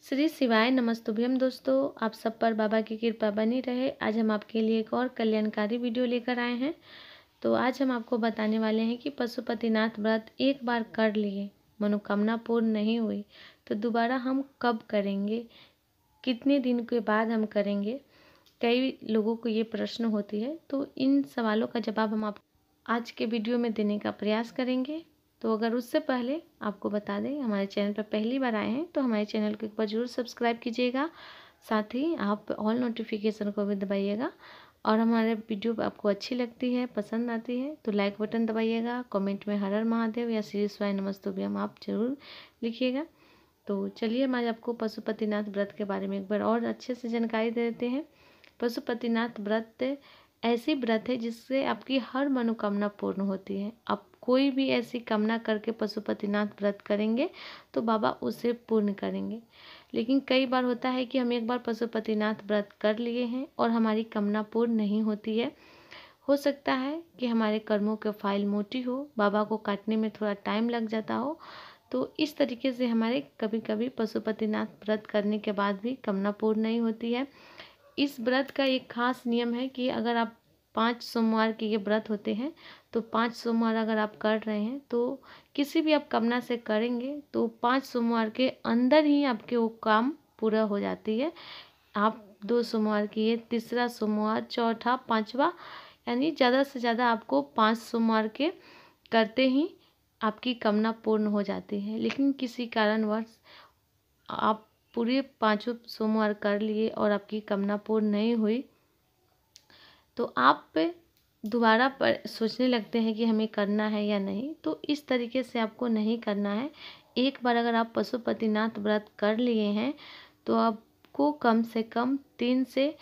श्री शिवाय नमस्तुभ्यम। दोस्तों, आप सब पर बाबा की कृपा बनी रहे। आज हम आपके लिए एक और कल्याणकारी वीडियो लेकर आए हैं। तो आज हम आपको बताने वाले हैं कि पशुपतिनाथ व्रत एक बार कर लिए, मनोकामना पूर्ण नहीं हुई तो दोबारा हम कब करेंगे, कितने दिन के बाद हम करेंगे। कई लोगों को ये प्रश्न होती है, तो इन सवालों का जवाब हम आप आज के वीडियो में देने का प्रयास करेंगे। तो अगर उससे पहले आपको बता दें, हमारे चैनल पर पहली बार आए हैं तो हमारे चैनल को एक बार जरूर सब्सक्राइब कीजिएगा। साथ ही आप ऑल नोटिफिकेशन को भी दबाइएगा। और हमारे वीडियो आपको अच्छी लगती है, पसंद आती है तो लाइक बटन दबाइएगा। कमेंट में हर हर महादेव या श्री शिवाय नमस्तुभ्यम आप जरूर लिखिएगा। तो चलिए, हम आज आपको पशुपतिनाथ व्रत के बारे में एक बार और अच्छे से जानकारी दे देते हैं। पशुपतिनाथ व्रत ऐसी व्रत है जिससे आपकी हर मनोकामना पूर्ण होती है। आप कोई भी ऐसी कामना करके पशुपतिनाथ व्रत करेंगे तो बाबा उसे पूर्ण करेंगे। लेकिन कई बार होता है कि हम एक बार पशुपतिनाथ व्रत कर लिए हैं और हमारी कामना पूर्ण नहीं होती है। हो सकता है कि हमारे कर्मों की फाइल मोटी हो, बाबा को काटने में थोड़ा टाइम लग जाता हो। तो इस तरीके से हमारे कभी कभी पशुपतिनाथ व्रत करने के बाद भी कामना पूर्ण नहीं होती है। इस व्रत का एक खास नियम है कि अगर आप 5 सोमवार के ये व्रत होते हैं, तो 5 सोमवार अगर आप कर रहे हैं तो किसी भी आप कामना से करेंगे तो 5 सोमवार के अंदर ही आपके वो काम पूरा हो जाती है। आप 2 सोमवार किए, तीसरा सोमवार, चौथा, पांचवा, यानी ज़्यादा से ज़्यादा आपको 5 सोमवार के करते ही आपकी कामना पूर्ण हो जाती है। लेकिन किसी कारणवश आप पूरे 5 सोमवार कर लिए और आपकी कामना पूर्ण नहीं हुई तो आप दोबारा पर सोचने लगते हैं कि हमें करना है या नहीं। तो इस तरीके से आपको नहीं करना है। एक बार अगर आप पशुपतिनाथ व्रत कर लिए हैं तो आपको कम से कम 3 से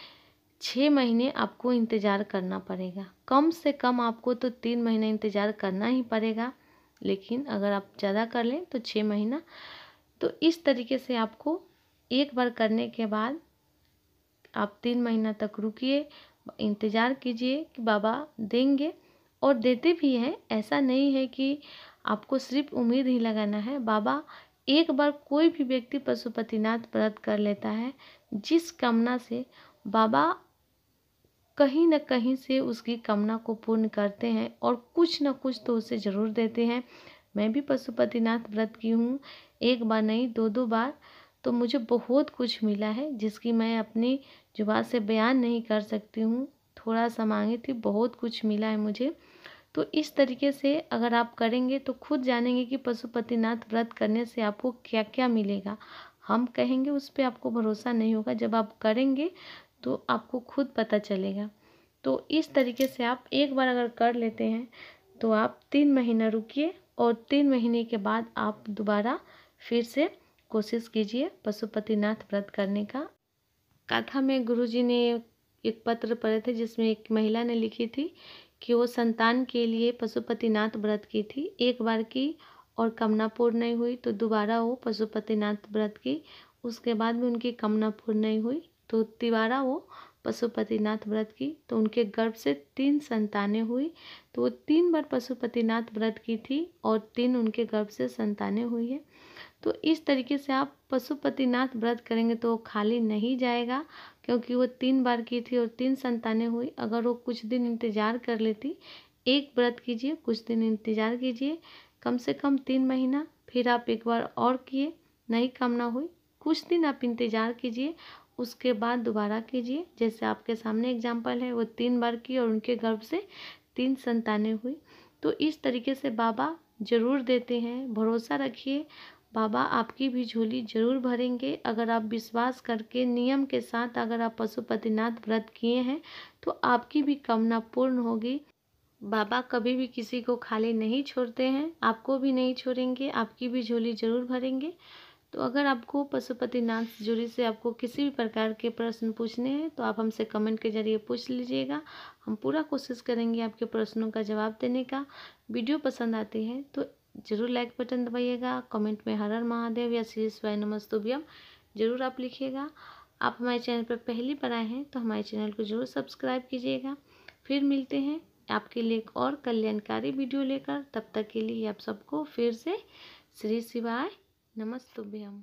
6 महीने आपको इंतज़ार करना पड़ेगा। कम से कम आपको तो 3 महीने इंतज़ार करना ही पड़ेगा। लेकिन अगर आप ज़्यादा कर लें तो 6 महीना। तो इस तरीके से आपको एक बार करने के बाद आप 3 महीना तक रुकिए, इंतज़ार कीजिए कि बाबा देंगे, और देते भी हैं। ऐसा नहीं है कि आपको सिर्फ उम्मीद ही लगाना है। बाबा एक बार कोई भी व्यक्ति पशुपतिनाथ व्रत कर लेता है जिस कामना से, बाबा कहीं न कहीं से उसकी कामना को पूर्ण करते हैं और कुछ न कुछ तो उसे ज़रूर देते हैं। मैं भी पशुपतिनाथ व्रत की हूँ, एक बार नहीं 2-2 बार। तो मुझे बहुत कुछ मिला है जिसकी मैं अपनी जुबान से बयान नहीं कर सकती हूँ। थोड़ा सा मांगी थी, बहुत कुछ मिला है मुझे। तो इस तरीके से अगर आप करेंगे तो खुद जानेंगे कि पशुपतिनाथ व्रत करने से आपको क्या क्या मिलेगा। हम कहेंगे उस पर आपको भरोसा नहीं होगा, जब आप करेंगे तो आपको खुद पता चलेगा। तो इस तरीके से आप एक बार अगर कर लेते हैं तो आप 3 महीना रुकिए और 3 महीने के बाद आप दोबारा फिर से कोशिश कीजिए पशुपतिनाथ व्रत करने का। कथा में गुरुजी ने एक पत्र पढ़े थे जिसमें एक महिला ने लिखी थी कि वो संतान के लिए पशुपतिनाथ व्रत की थी। एक बार की और कामना पूर्ण नहीं हुई तो दोबारा वो पशुपतिनाथ व्रत की। उसके बाद भी उनकी कामना पूर्ण नहीं हुई तो दोबारा वो पशुपतिनाथ व्रत की। तो उनके गर्भ से 3 संतानें हुई। तो वो 3 बार पशुपतिनाथ व्रत की थी और 3 उनके गर्भ से संतानें हुई है। तो इस तरीके से आप पशुपतिनाथ व्रत करेंगे तो वो खाली नहीं जाएगा, क्योंकि वो 3 बार की थी और 3 संतानें हुई। अगर वो कुछ दिन इंतज़ार कर लेती, एक व्रत कीजिए, कुछ दिन इंतज़ार कीजिए, कम से कम 3 महीना, फिर आप एक बार और किए, नहीं कामना हुई, कुछ दिन आप इंतज़ार कीजिए, उसके बाद दोबारा कीजिए। जैसे आपके सामने एग्जाम्पल है, वो 3 बार की और उनके गर्भ से 3 संतानें हुई। तो इस तरीके से बाबा ज़रूर देते हैं, भरोसा रखिए। बाबा आपकी भी झोली जरूर भरेंगे। अगर आप विश्वास करके नियम के साथ अगर आप पशुपतिनाथ व्रत किए हैं तो आपकी भी कामना पूर्ण होगी। बाबा कभी भी किसी को खाली नहीं छोड़ते हैं, आपको भी नहीं छोड़ेंगे, आपकी भी झोली जरूर भरेंगे। तो अगर आपको पशुपतिनाथ से जुड़ी से आपको किसी भी प्रकार के प्रश्न पूछने हैं तो आप हमसे कमेंट के जरिए पूछ लीजिएगा। हम पूरा कोशिश करेंगे आपके प्रश्नों का जवाब देने का। वीडियो पसंद आती है तो ज़रूर लाइक बटन दबाइएगा। कमेंट में हर हर महादेव या श्री शिवाय नमस्तुभ्यम ज़रूर आप लिखिएगा। आप हमारे चैनल पर पहली बार आए हैं तो हमारे चैनल को ज़रूर सब्सक्राइब कीजिएगा। फिर मिलते हैं आपके लिए एक और कल्याणकारी वीडियो लेकर। तब तक के लिए आप सबको फिर से श्री शिवाय नमस्तुभ्यम।